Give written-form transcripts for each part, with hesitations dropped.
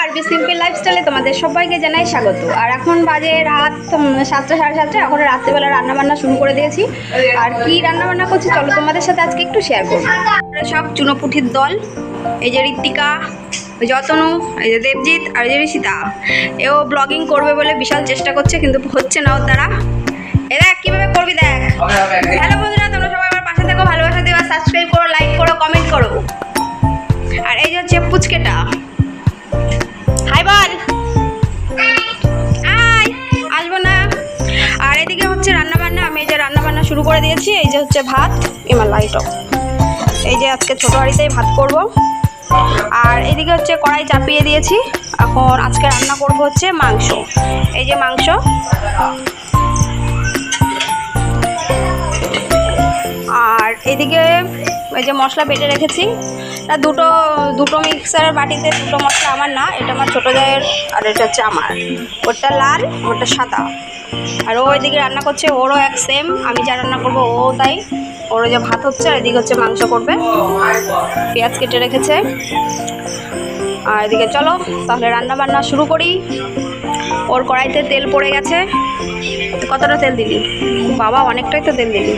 আরবি সিম্পল লাইফস্টাইলে তোমাদের সবাইকে জানাই স্বাগত। আর এখন বাজে রাত 7টা সাড়ে 7টা। এখন রাত্রেবেলা রান্নাবান্না শুরু করে দিয়েছি। আর কি রান্নাবান্না করছি চলো তোমাদের সাথে আজকে একটু শেয়ার করবো। সব চুনোপুঠির দল, এই যে ঋত্বিকা, যতনু, এই যে দেবজিৎ আর এই যে ঋষিতা। এও ব্লগিং করবে বলে বিশাল চেষ্টা করছে, কিন্তু হচ্ছে না ওর দ্বারা। এ দেখ কীভাবে করবি দেখ। হ্যালো বন্ধুরা, তোমরা সবাই আমার পাশে থেকো, ভালোবাসা দিও, সাবস্ক্রাইব করো, লাইক করো, কমেন্ট করো। আর এই যে হচ্ছে পুচকেটা, হাই বল, আসবো না। আর এদিকে হচ্ছে রান্নাবান্না, আমি এই যে রান্নাবান্না শুরু করে দিয়েছি। এই যে হচ্ছে ভাত, এবার লাইট অফ। এই যে আজকে ছোটো হাঁড়িতেই ভাত করব। আর এদিকে হচ্ছে কড়াই চাপিয়ে দিয়েছি। এখন আজকে রান্না করব হচ্ছে মাংস। এই যে মাংস, আর এদিকে এই যে মশলা বেটে রেখেছি। দুটো মিক্সারের বাটিতে দুটো মশলা আমার না, এটা আমার ছোটো জায়ের, আর এটা হচ্ছে আমার। ওটা লাল, ওটা সাদা। আর ও এদিকে রান্না করছে, ওরও এক সেম, আমি যা রান্না করবো ও তাই। ওর যে ভাত হচ্ছে, আর এদিকে হচ্ছে মাংস করবে, পেঁয়াজ কেটে রেখেছে। আর এদিকে চলো তাহলে রান্না বান্না শুরু করি। ওর কড়াইতে তেল পড়ে গেছে। কতটা তেল দিলি বাবা? অনেকটাই তো তেল দিলি।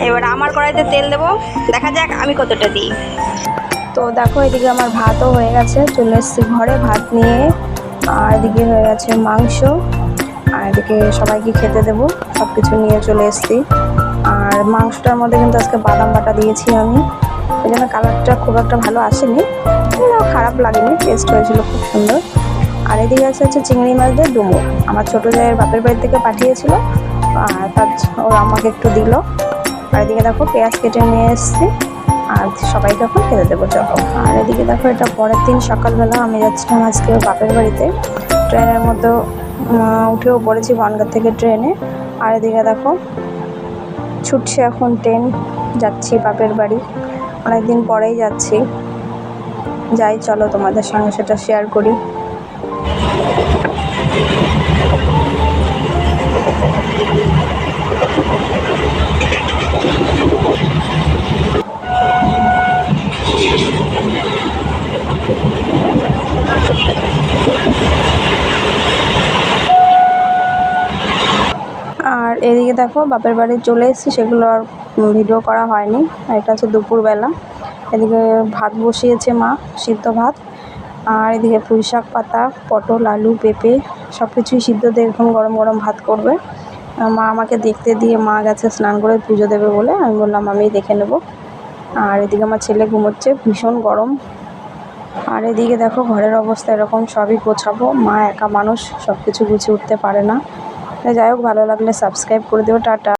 এবার আমার কড়াইতে তেল দেবো, দেখা যাক আমি কতটা দিই। তো দেখো এদিকে আমার ভাতও হয়ে গেছে, চলে এসেছি ঘরে ভাত নিয়ে। আর এদিকে হয়ে গেছে মাংস, আর এদিকে সবাইকে খেতে দেবো, সব কিছু নিয়ে চলে এসেছি। আর মাংসটার মধ্যে কিন্তু আজকে বাদাম বাটা দিয়েছি আমি, ওই জন্য কালারটা খুব একটা ভালো আসেনি, খারাপ লাগেনি, টেস্ট হয়েছিল খুব সুন্দর। আর এদিকে হচ্ছে চিংড়ি মাছ দিয়ে ডুমো, আমার ছোটো জায়ের বাপের বাড়ি থেকে পাঠিয়েছিল, আর ও আমাকে একটু দিল। আর এদিকে দেখো পেঁয়াজ কেটে নিয়ে এসেছি, আর সবাইকে এখন খেতে দেবো চলো। আর এদিকে দেখো এটা পরের দিন সকালবেলা আমি যাচ্ছিলাম আজকে বাপের বাড়িতে। ট্রেনের মধ্যে উঠেও পড়েছি বনগাঁ থেকে ট্রেনে। আর এদিকে দেখো ছুটছে এখন ট্রেন, যাচ্ছি বাপের বাড়ি, অনেকদিন পরেই যাচ্ছি। যাই চলো তোমাদের সঙ্গে সেটা শেয়ার করি। আর এদিকে দেখো বাপের বাড়ি চলে এসেছি, সেগুলো আর ভিডিও করা হয়নি। এটা হচ্ছে দুপুরবেলা। এদিকে ভাত বসিয়েছে মা, সিদ্ধ ভাত। আর এদিকে পুঁই শাক পাতা, পটল, আলু, পেঁপে সব কিছুই সিদ্ধ দিয়ে এখন গরম গরম ভাত করবে। মা আমাকে দেখতে দিয়ে মা গেছে স্নান করে পুজো দেবে বলে, আমি বললাম আমি দেখে নেব। আর এদিকে আমার ছেলে ঘুমোচ্ছে, ভীষণ গরম। আর এদিকে দেখো ঘরের অবস্থা এরকম, সবই গোছাবো, মা একা মানুষ, সব কিছু গুছিয়ে উঠতে পারে না। যাই হোক, ভালো লাগলে সাবস্ক্রাইব করে দিও, টাটা।